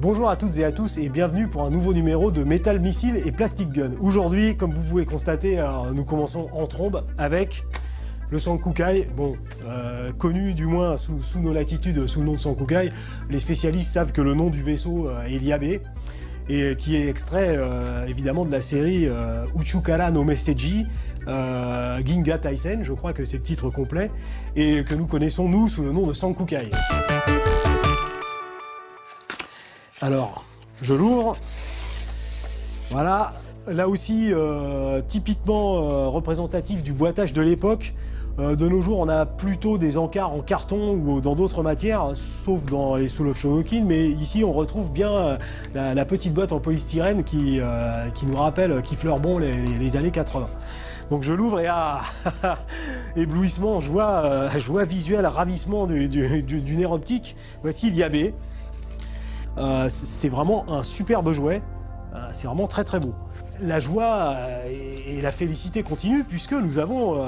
Bonjour à toutes et à tous et bienvenue pour un nouveau numéro de Metal Missile et Plastic Gun. Aujourd'hui, comme vous pouvez constater, nous commençons en trombe avec le Sankukai, connu du moins sous nos latitudes sous le nom de Sankukai. Les spécialistes savent que le nom du vaisseau est Liabe et qui est extrait évidemment de la série Uchukara no Meseji, Ginga Taisen, je crois que c'est le titre complet, et que nous connaissons nous sous le nom de Sankukai. Alors, je l'ouvre. Voilà, là aussi, typiquement représentatif du boitage de l'époque. De nos jours, on a plutôt des encarts en carton ou dans d'autres matières, sauf dans les Soul of Shogokin, mais ici on retrouve bien la petite boîte en polystyrène qui nous rappelle, qui fleure bon les années 80. Donc je l'ouvre et éblouissement, joie visuelle, ravissement du nerf optique. Voici Liabe. C'est vraiment un superbe jouet, c'est vraiment très très beau. La joie et la félicité continuent puisque nous avons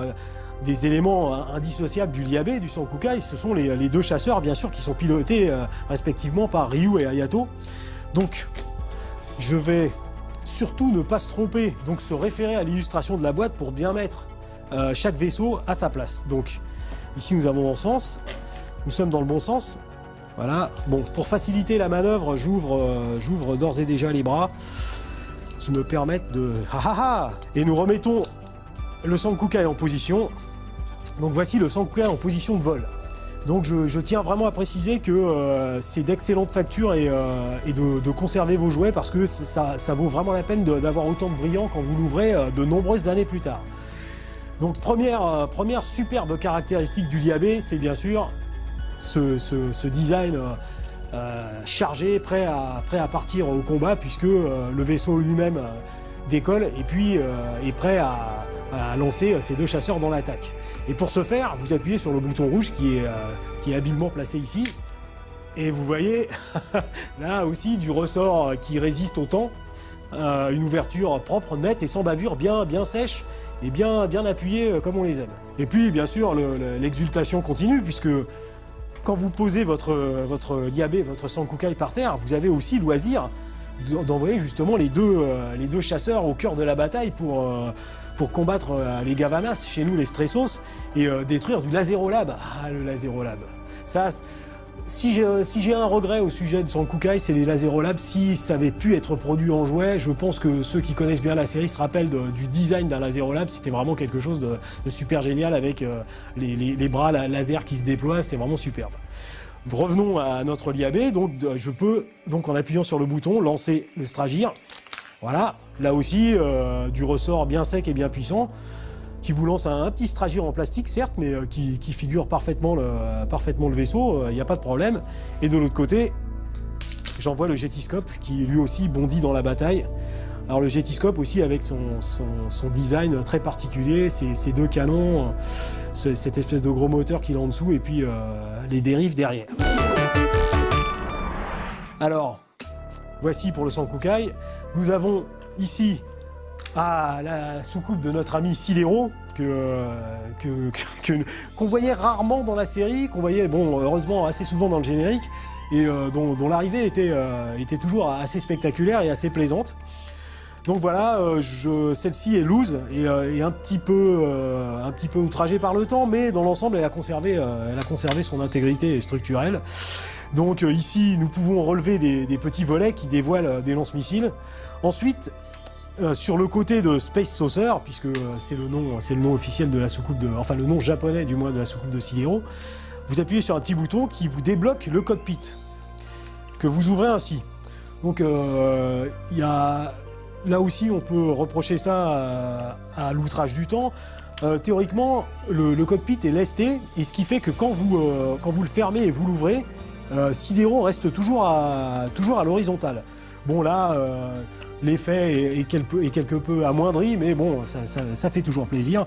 des éléments indissociables du Liabe, du Sankukai. Ce sont les deux chasseurs bien sûr qui sont pilotés respectivement par Ryu et Hayato. Donc je vais surtout ne pas se tromper, donc se référer à l'illustration de la boîte pour bien mettre chaque vaisseau à sa place. Donc ici nous avons l'encens, nous sommes dans le bon sens. Voilà, bon, pour faciliter la manœuvre, j'ouvre d'ores et déjà les bras qui me permettent de... Et nous remettons le Sankukai en position. Donc voici le Sankukai en position de vol. Donc je tiens vraiment à préciser que c'est d'excellente facture et de conserver vos jouets parce que ça vaut vraiment la peine d'avoir autant de brillant quand vous l'ouvrez de nombreuses années plus tard. Donc première superbe caractéristique du Liabe, c'est bien sûr ce design chargé, prêt à partir au combat puisque le vaisseau lui-même décolle et puis est prêt à lancer ses deux chasseurs dans l'attaque. Et pour ce faire, vous appuyez sur le bouton rouge qui est habilement placé ici. Et vous voyez là aussi du ressort qui résiste au temps, une ouverture propre, nette et sans bavure, bien sèche et bien appuyée comme on les aime. Et puis bien sûr l'exultation continue puisque quand vous posez votre Liabe, votre Sankukai par terre, vous avez aussi le loisir d'envoyer justement les deux chasseurs au cœur de la bataille pour combattre les Gavanas, chez nous les Stressos, et détruire du Laserolab. Ah, le Laserolab. Ça, si j'ai un regret au sujet de Sankukai, c'est les Laserolab. Si ça avait pu être produit en jouet, je pense que ceux qui connaissent bien la série se rappellent du design d'un Laserolab. C'était vraiment quelque chose de super génial avec les bras laser qui se déploient. C'était vraiment superbe. Revenons à notre Liabe. Donc je peux, en appuyant sur le bouton, lancer le Stragir. Voilà, là aussi du ressort bien sec et bien puissant qui vous lance un petit Stragir en plastique certes, mais qui figure parfaitement le vaisseau, il n'y a pas de problème. Et de l'autre côté, j'envoie le Jetiscope qui lui aussi bondit dans la bataille. Alors le Jetiscope aussi avec son design très particulier, ces deux canons, cette espèce de gros moteur qu'il a en dessous et puis les dérives derrière. Alors, voici pour le Sankukai. Nous avons ici la soucoupe de notre ami Sidero, qu'on voyait rarement dans la série, qu'on voyait heureusement assez souvent dans le générique, et dont l'arrivée était toujours assez spectaculaire et assez plaisante. Donc voilà, celle-ci est loose et un petit peu outragée par le temps, mais dans l'ensemble elle a conservé son intégrité structurelle. Donc ici nous pouvons relever des petits volets qui dévoilent des lance-missiles. Ensuite, sur le côté de Space Saucer, puisque c'est le nom officiel de la soucoupe le nom japonais du moins de la soucoupe de Sidero, vous appuyez sur un petit bouton qui vous débloque le cockpit, que vous ouvrez ainsi. Donc là aussi on peut reprocher ça à l'outrage du temps. Théoriquement, le cockpit est lesté, et ce qui fait que quand vous le fermez et vous l'ouvrez, Sidero reste toujours à l'horizontale. Bon là, l'effet est quelque peu amoindri, mais bon, ça fait toujours plaisir.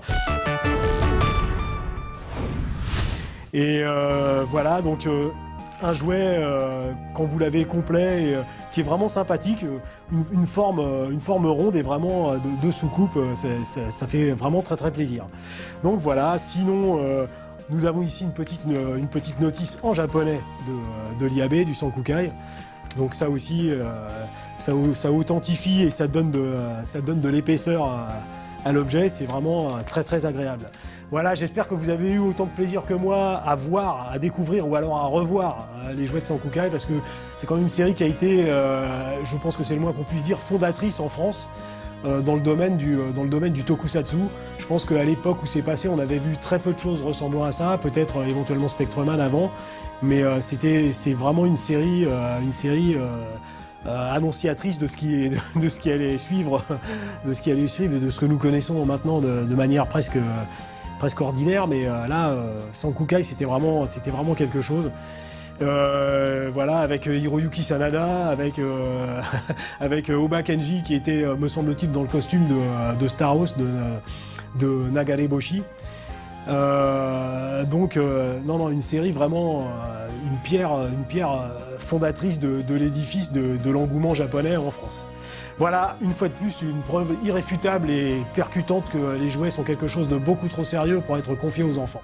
Et voilà, donc un jouet, quand vous l'avez complet, qui est vraiment sympathique, une forme ronde et vraiment de soucoupe, ça fait vraiment très très plaisir. Donc voilà, sinon nous avons ici une petite notice en japonais de Liabe, du Sankukai. Donc ça aussi, ça authentifie et ça donne de l'épaisseur à l'objet. C'est vraiment très très agréable. Voilà, j'espère que vous avez eu autant de plaisir que moi à voir, à découvrir ou alors à revoir les jouets de Sankukai, parce que c'est quand même une série qui a été, je pense que c'est le moins qu'on puisse dire, fondatrice en France dans le domaine du tokusatsu. Je pense qu'à l'époque où c'est passé, on avait vu très peu de choses ressemblant à ça, peut-être éventuellement Spectreman avant, mais c'est vraiment une série annonciatrice de ce qui allait suivre, et de ce que nous connaissons maintenant de manière presque ordinaire, mais là, Sankukai, c'était vraiment quelque chose. Voilà, avec Hiroyuki Sanada, avec Oba Kenji qui était, me semble-t-il, dans le costume de Star Wars de Nagareboshi. Non, une série vraiment, une pierre fondatrice de l'édifice de l'engouement japonais en France. Voilà, une fois de plus, une preuve irréfutable et percutante que les jouets sont quelque chose de beaucoup trop sérieux pour être confiés aux enfants.